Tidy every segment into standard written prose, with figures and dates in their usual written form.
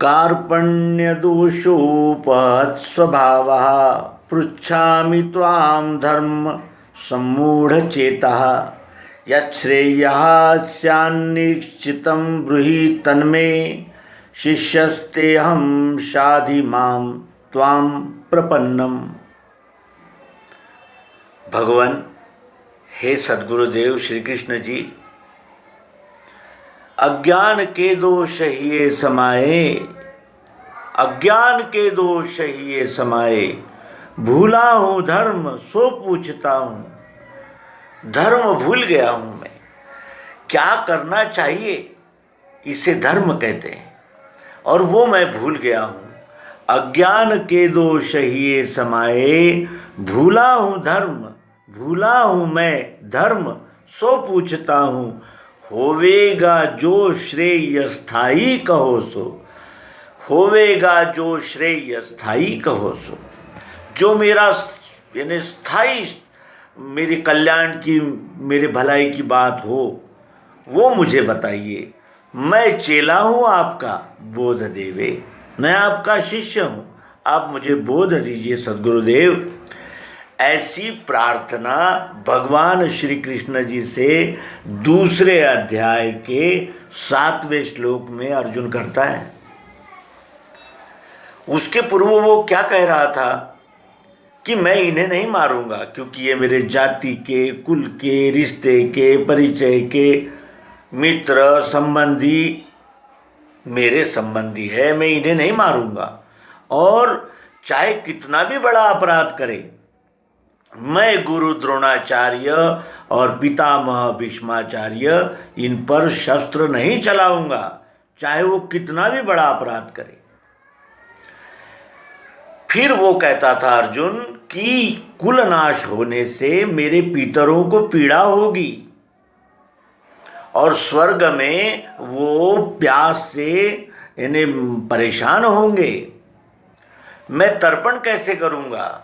कार्पण्यदोषोपहत्स्वभावः पृच्छामि त्वां धर्म सम्मूढचेतः यच्छ्रेयः स्यान्निश्चितं ब्रूहि तन्मे शिष्यस्तेऽहं शाधि मां त्वां प्रपन्नम। भगवान हे सद्गुरुदेव श्री कृष्ण जी, अज्ञान के दोष ही समाये, अज्ञान के दोष ही समाये, भूला हूँ धर्म सो पूछता हूँ। धर्म भूल गया हूँ मैं, क्या करना चाहिए इसे धर्म कहते हैं, और वो मैं भूल गया हूँ। अज्ञान के दोष ही समाये, भूला हूँ धर्म, भूला हूँ मैं धर्म सो पूछता हूँ। होवेगा जो श्रेय स्थाई कहो सो, होवेगा जो श्रेय स्थाई कहो सो। जो मेरा यानी स्थाई मेरे कल्याण की, मेरे भलाई की बात हो वो मुझे बताइए। मैं चेला हूँ आपका, बोध देवे। मैं आपका शिष्य हूँ, आप मुझे बोध दीजिए सद्गुरुदेव। ऐसी प्रार्थना भगवान श्री कृष्ण जी से दूसरे अध्याय के 7वें श्लोक में अर्जुन करता है। उसके पूर्व वो क्या कह रहा था कि मैं इन्हें नहीं मारूंगा क्योंकि ये मेरे जाति के, कुल के, रिश्ते के, परिचय के, मित्र संबंधी, मेरे संबंधी है, मैं इन्हें नहीं मारूंगा। और चाहे कितना भी बड़ा अपराध करे, मैं गुरु द्रोणाचार्य और पितामह भीष्माचार्य इन पर शस्त्र नहीं चलाऊंगा, चाहे वो कितना भी बड़ा अपराध करे। फिर वो कहता था अर्जुन कि कुलनाश होने से मेरे पितरों को पीड़ा होगी और स्वर्ग में वो प्यास से यानी परेशान होंगे। मैं तर्पण कैसे करूंगा?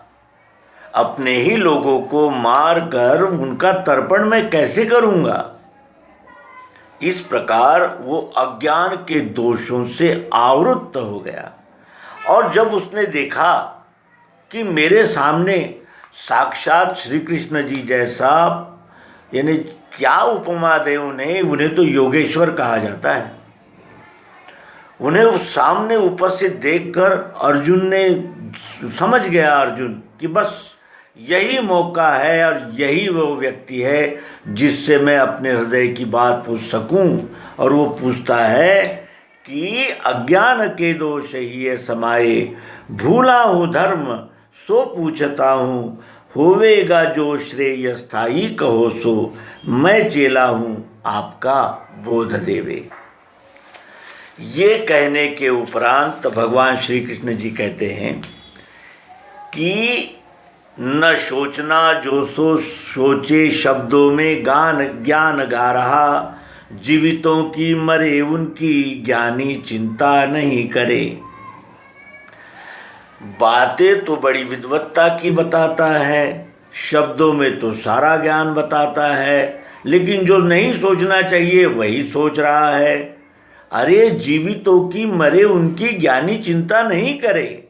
अपने ही लोगों को मार कर उनका तर्पण मैं कैसे करूंगा? इस प्रकार वो अज्ञान के दोषों से आवृत्त हो गया। और जब उसने देखा कि मेरे सामने साक्षात श्री कृष्ण जी जैसा, यानी क्या उपमा दे उन्हें तो योगेश्वर कहा जाता है, उन्हें उस सामने उपस्थित देखकर अर्जुन ने समझ गया, अर्जुन कि बस यही मौका है और यही वो व्यक्ति है जिससे मैं अपने हृदय की बात पूछ सकूं। और वो पूछता है कि अज्ञान के दोष ही समाये, भूला हूँ धर्म सो पूछता हूँ। होवेगा जो श्रेय स्थाई कहो सो, मैं चेला हूँ आपका बोध देवे। ये कहने के उपरांत भगवान श्री कृष्ण जी कहते हैं कि न सोचना जो सो सोचे, शब्दों में गान ज्ञान गा रहा, जीवितों की मरे उनकी ज्ञानी चिंता नहीं करे। बातें तो बड़ी विद्वत्ता की बताता है, शब्दों में तो सारा ज्ञान बताता है, लेकिन जो नहीं सोचना चाहिए वही सोच रहा है। अरे जीवितों की मरे उनकी ज्ञानी चिंता नहीं करे,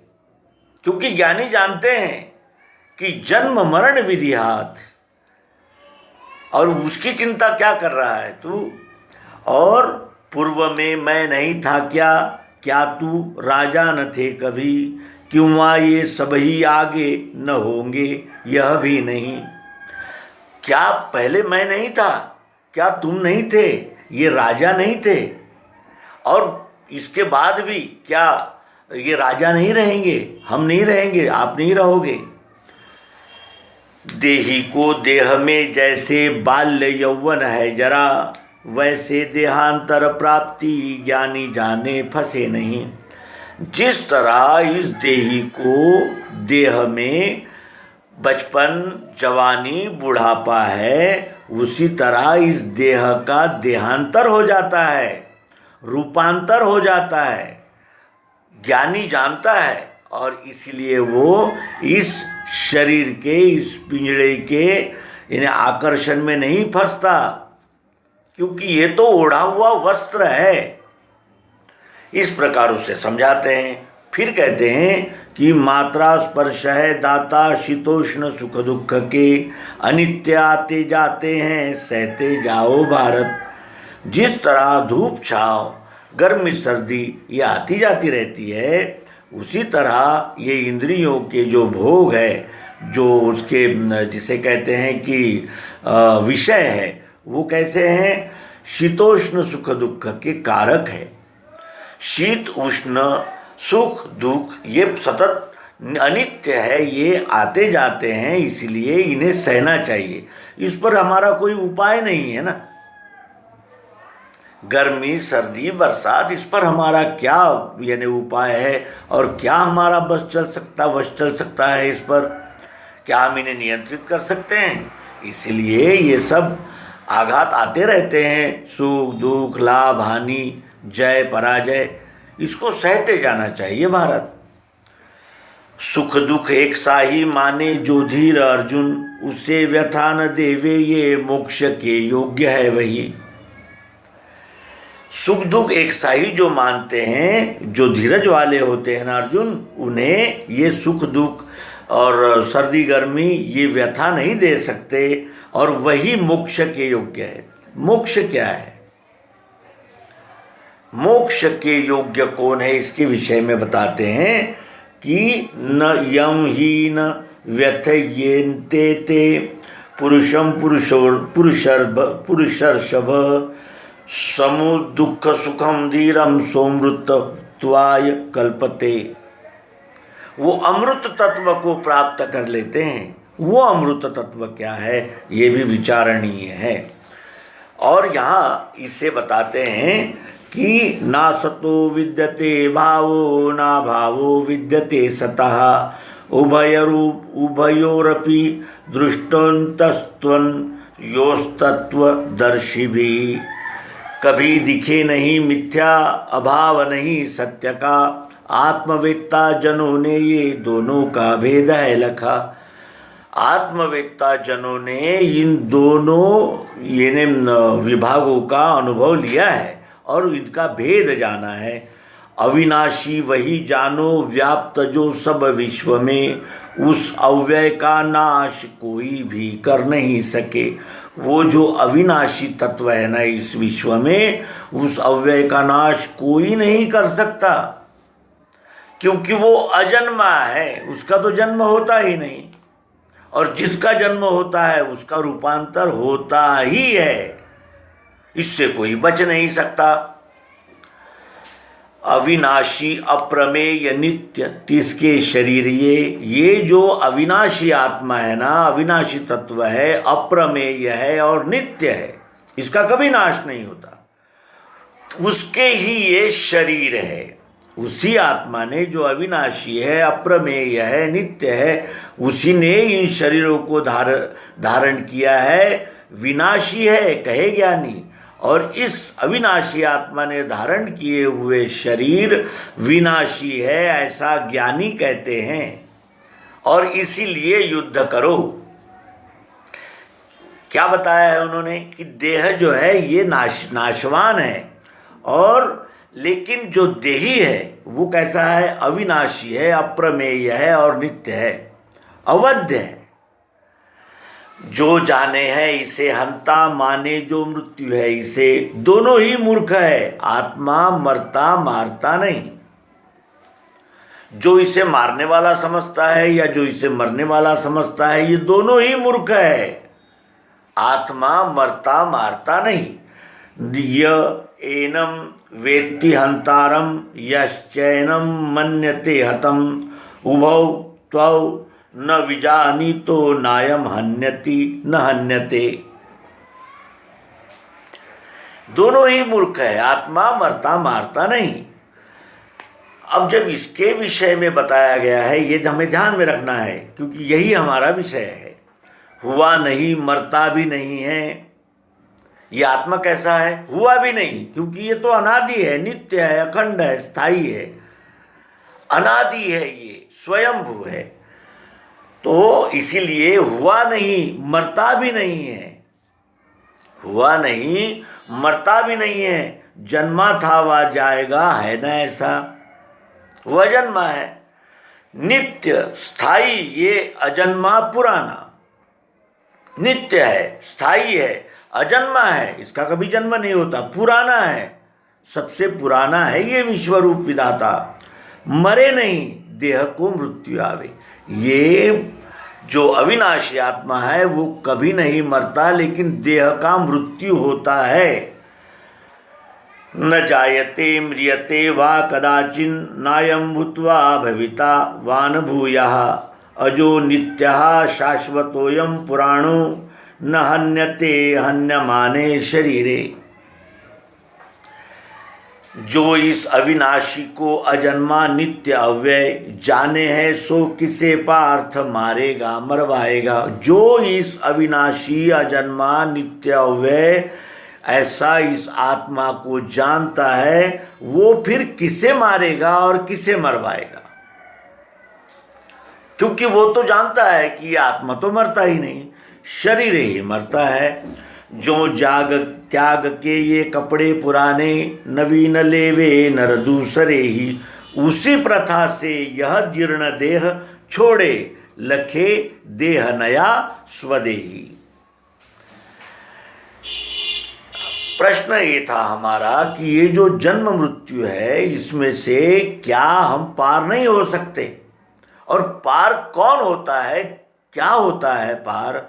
क्योंकि ज्ञानी जानते हैं कि जन्म मरण विधि हाथ, और उसकी चिंता क्या कर रहा है तू? और पूर्व में मैं नहीं था क्या, क्या तू राजा न थे कभी, क्यों ये सभी आगे न होंगे यह भी नहीं। क्या पहले मैं नहीं था? क्या तुम नहीं थे? ये राजा नहीं थे? और इसके बाद भी क्या ये राजा नहीं रहेंगे? हम नहीं रहेंगे, आप नहीं रहोगे। देही को देह में जैसे बाल्य यौवन है जरा, वैसे देहांतर प्राप्ति ज्ञानी जाने फंसे नहीं। जिस तरह इस देही को देह में बचपन, जवानी, बुढ़ापा है, उसी तरह इस देह का देहांतर हो जाता है, रूपांतर हो जाता है। ज्ञानी जानता है और इसलिए वो इस शरीर के, इस पिंजड़े के इन्हें आकर्षण में नहीं फंसता, क्योंकि ये तो ओढ़ा हुआ वस्त्र है। इस प्रकार उसे समझाते हैं। फिर कहते हैं कि मात्रा स्पर्श है दाता शीतोष्ण सुख दुख के, अनित्य आते जाते हैं सहते जाओ भारत। जिस तरह धूप छाँव गर्मी सर्दी ये आती जाती रहती है, उसी तरह ये इंद्रियों के जो भोग है, जो उसके जिसे कहते हैं कि विषय है, वो कैसे हैं? शीतोष्ण सुख दुख के कारक है। शीत उष्ण सुख दुख ये सतत अनित्य है, ये आते जाते हैं, इसलिए इन्हें सहना चाहिए। इस पर हमारा कोई उपाय नहीं है ना। गर्मी सर्दी बरसात, इस पर हमारा क्या यानी उपाय है और क्या हमारा वश चल सकता है? इस पर क्या हम इन्हें नियंत्रित कर सकते हैं? इसलिए ये सब आघात आते रहते हैं, सुख दुख लाभ हानि जय पराजय, इसको सहते जाना चाहिए भारत। सुख दुख एक साही माने जो धीर अर्जुन, उसे व्यथा न देवे ये मोक्ष के योग्य है वही। सुख दुख एक साही जो मानते हैं, जो धीरज वाले होते हैं ना अर्जुन, उन्हें ये सुख दुख और सर्दी गर्मी ये व्यथा नहीं दे सकते, और वही मोक्ष के योग्य है। मोक्ष क्या है? मोक्ष के योग्य कौन है, इसके विषय में बताते हैं कि न यम ही न व्यथयेन्ते ते पुरुषम पुरुषर्षभ समु दुख सुखम धीरम सोमृतत्वाय कल्पते। वो अमृत तत्व को प्राप्त कर लेते हैं। वो अमृत तत्व क्या है, ये भी विचारणीय है। और यहाँ इसे बताते हैं कि ना सतो विद्यते भावो ना भावो विद्यते सतः, उभयोरपि दृष्टोन्तस्त्वन् योस्तत्वदर्शी भी। कभी दिखे नहीं मिथ्या अभाव नहीं सत्य का, आत्मवेत्ता जनों ने ये दोनों का भेद है लखा। आत्मवेत्ता जनों ने इन दोनों ये विभागों का अनुभव लिया है और इनका भेद जाना है। अविनाशी वही जानो व्याप्त जो सब विश्व में, उस अव्यय का नाश कोई भी कर नहीं सके। वो जो अविनाशी तत्व है ना इस विश्व में, उस अव्यय का नाश कोई नहीं कर सकता, क्योंकि वो अजन्मा है, उसका तो जन्म होता ही नहीं, और जिसका जन्म होता है उसका रूपांतर होता ही है, इससे कोई बच नहीं सकता। अविनाशी अप्रमेय नित्य तिसके शरीर ये जो अविनाशी आत्मा है ना, अविनाशी तत्व है, अप्रमेय है और नित्य है, इसका कभी नाश नहीं होता, उसके ही ये शरीर है। उसी आत्मा ने जो अविनाशी है, अप्रमेय है, नित्य है, उसी ने इन शरीरों को धारण किया है। विनाशी है कहे ज्ञानी, और इस अविनाशी आत्मा ने धारण किए हुए शरीर विनाशी है ऐसा ज्ञानी कहते हैं। और इसीलिए युद्ध करो। क्या बताया है उन्होंने कि देह जो है ये नाशवान है, और लेकिन जो देही है वो कैसा है? अविनाशी है, अप्रमेय है और नित्य है, अवध्य है। जो जाने है इसे हंता, माने जो मृत्यु है इसे, दोनों ही मूर्ख है। आत्मा मरता मारता नहीं। जो इसे मारने वाला समझता है या जो इसे मरने वाला समझता है, ये दोनों ही मूर्ख है। आत्मा मरता मारता नहीं। एनम वेत्ति हंतारम यश्चैनम मन्यते हतम, उभौ त्वौ न विजानी तो नायम हन्यति न हन्यते। दोनों ही मूर्ख है, आत्मा मरता मारता नहीं। अब जब इसके विषय में बताया गया है, ये हमें ध्यान में रखना है, क्योंकि यही हमारा विषय है। हुआ नहीं मरता भी नहीं है, ये आत्मा कैसा है? हुआ भी नहीं, क्योंकि ये तो अनादि है, नित्य है, अखंड है, स्थायी है, अनादि है, ये स्वयंभू है। तो इसीलिए हुआ नहीं मरता भी नहीं है, हुआ नहीं मरता भी नहीं है। जन्मा था वह जाएगा, है ना ऐसा? वह जन्मा है, नित्य स्थाई, ये अजन्मा पुराना, नित्य है, स्थाई है, अजन्मा है, इसका कभी जन्म नहीं होता, पुराना है, सबसे पुराना है ये विश्वरूप विधाता, मरे नहीं, देह को मृत्यु आवे। ये जो अविनाशी आत्मा है वो कभी नहीं मरता, लेकिन देह का मृत्यु होता है। न जायते म्रियते वा कदाचिन नायं भूत्वा भविता वा न भूयः अजो नित्यः शाश्वतोऽयं पुराणो न हन्यते हन्यमाने शरीरे। जो इस अविनाशी को अजन्मा नित्य अव्यय जाने है, सो किसे पार्थ मारेगा मरवाएगा। जो इस अविनाशी अजन्मा नित्य अव्यय ऐसा इस आत्मा को जानता है, वो फिर किसे मारेगा और किसे मरवाएगा? क्योंकि वो तो जानता है कि ये आत्मा तो मरता ही नहीं, शरीर ही मरता है। जो जाग त्याग के ये कपड़े पुराने, नवीन लेवे नर दूसरे ही, उसी प्रथा से यह जीर्ण देह छोड़े, लखे देह नया स्वदेही। प्रश्न ये था हमारा कि ये जो जन्म मृत्यु है, इसमें से क्या हम पार नहीं हो सकते? और पार कौन होता है, क्या होता है पार,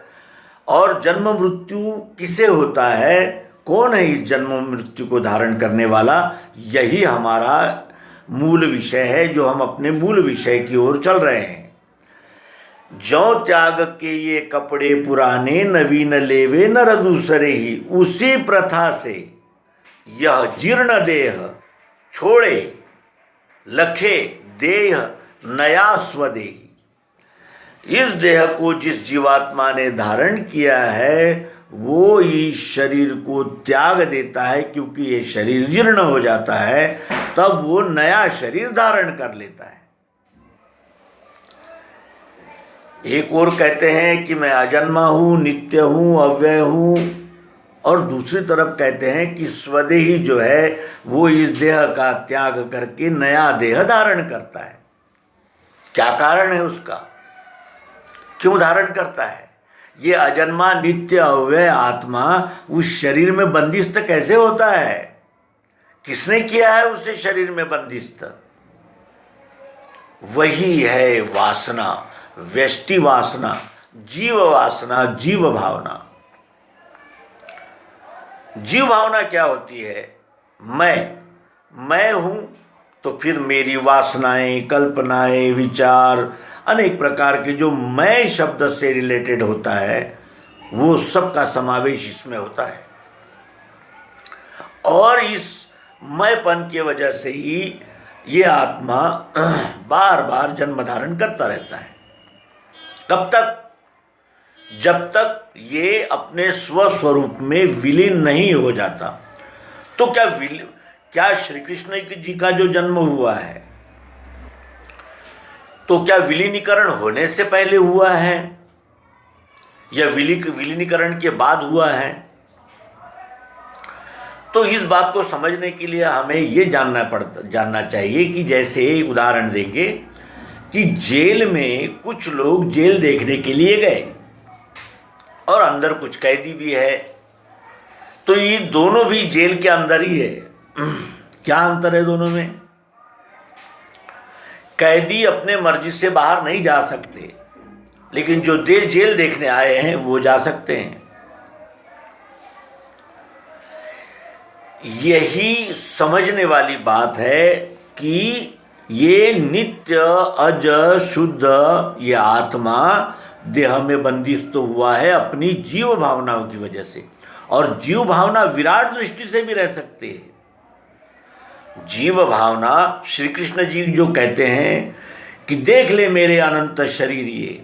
और जन्म मृत्यु किसे होता है, कौन है इस जन्म मृत्यु को धारण करने वाला? यही हमारा मूल विषय है, जो हम अपने मूल विषय की ओर चल रहे हैं। ज्यों त्याग के ये कपड़े पुराने, नवीन लेवे नर दूसरे ही, उसी प्रथा से यह जीर्ण देह छोड़े, लखे देह नया स्वदेही। इस देह को जिस जीवात्मा ने धारण किया है, वो इस शरीर को त्याग देता है, क्योंकि ये शरीर जीर्ण हो जाता है, तब वो नया शरीर धारण कर लेता है। एक और कहते हैं कि मैं अजन्मा हूँ, नित्य हूँ, अव्यय हूँ, और दूसरी तरफ कहते हैं कि स्वदेही जो है वो इस देह का त्याग करके नया देह धारण करता है। क्या कारण है उसका, क्यों धारण करता है? ये अजन्मा नित्य अव्यय आत्मा उस शरीर में बंदिस्त कैसे होता है? किसने किया है उसे शरीर में बंदिस्त? वही है वासना, व्यष्टि वासना, जीव वासना, जीव भावना। जीव भावना क्या होती है? मैं हूं, तो फिर मेरी वासनाएं, कल्पनाएं, विचार, अनेक प्रकार के जो मैं शब्द से रिलेटेड होता है, वो सब का समावेश इसमें होता है। और इस मैंपन की वजह से ही ये आत्मा बार बार जन्म धारण करता रहता है। कब तक? जब तक ये अपने स्वस्वरूप में विलीन नहीं हो जाता। तो क्या श्री कृष्ण जी का जो जन्म हुआ है, तो क्या विलीनीकरण होने से पहले हुआ है या विलीनीकरण के बाद हुआ है? तो इस बात को समझने के लिए हमें ये जानना चाहिए कि जैसे एक उदाहरण देंगे कि जेल में कुछ लोग जेल देखने के लिए गए और अंदर कुछ कैदी भी है, तो ये दोनों भी जेल के अंदर ही है। क्या अंतर है दोनों में? कैदी अपने मर्जी से बाहर नहीं जा सकते, लेकिन जो जेल देखने आए हैं वो जा सकते हैं। यही समझने वाली बात है कि ये नित्य अज शुद्ध ये आत्मा देह में बंदिस्त तो हुआ है अपनी जीव भावनाओं की वजह से, और जीव भावना विराट दृष्टि से भी रह सकती है। जीव भावना श्री कृष्ण जी जो कहते हैं कि देख ले मेरे अनंत शरीर ये,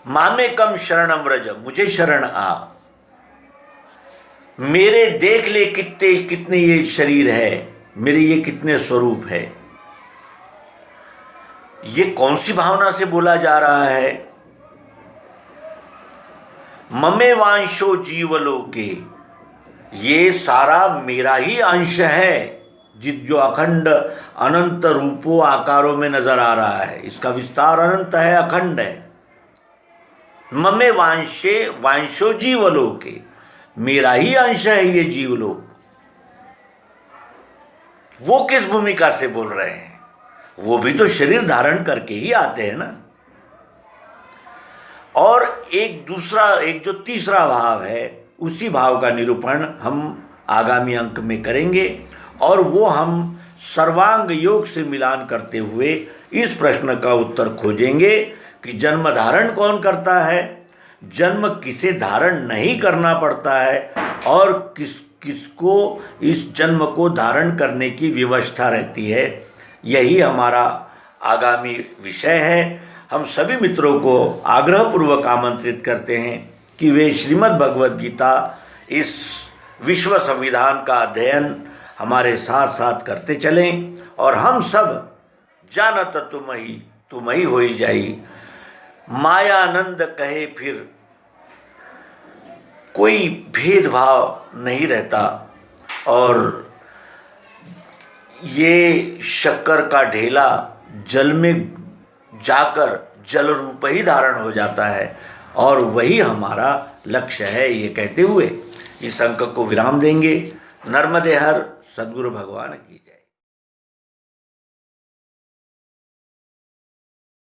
मामे कम शरणम व्रज, मुझे शरण आ, मेरे देख ले कितने ये शरीर है, मेरे ये कितने स्वरूप है। ये कौन सी भावना से बोला जा रहा है? ममे वांशो जीवलोके, ये सारा मेरा ही अंश है, जो अखंड अनंत रूपों आकारों में नजर आ रहा है, इसका विस्तार अनंत है, अखंड है। ममे वांशे वांशो जीवलोके, मेरा ही अंश है ये जीवलोक। वो किस भूमिका से बोल रहे हैं? वो भी तो शरीर धारण करके ही आते हैं ना। और एक जो तीसरा भाव है, उसी भाव का निरूपण हम आगामी अंक में करेंगे, और वो हम सर्वांग योग से मिलान करते हुए इस प्रश्न का उत्तर खोजेंगे कि जन्म धारण कौन करता है, जन्म किसे धारण नहीं करना पड़ता है, और किसको इस जन्म को धारण करने की विवशता रहती है। यही हमारा आगामी विषय है। हम सभी मित्रों को आग्रहपूर्वक आमंत्रित करते हैं कि वे श्रीमद् भगवद गीता, इस विश्व संविधान का अध्ययन हमारे साथ साथ करते चलें, और हम सब जानत तुम ही होई जाई, मायानंद कहे फिर कोई भेदभाव नहीं रहता, और ये शक्कर का ढेला जल में जाकर जल रूप ही धारण हो जाता है, और वही हमारा लक्ष्य है। ये कहते हुए इस अंक को विराम देंगे। नर्मदे हर सद्गुरु भगवान की जय।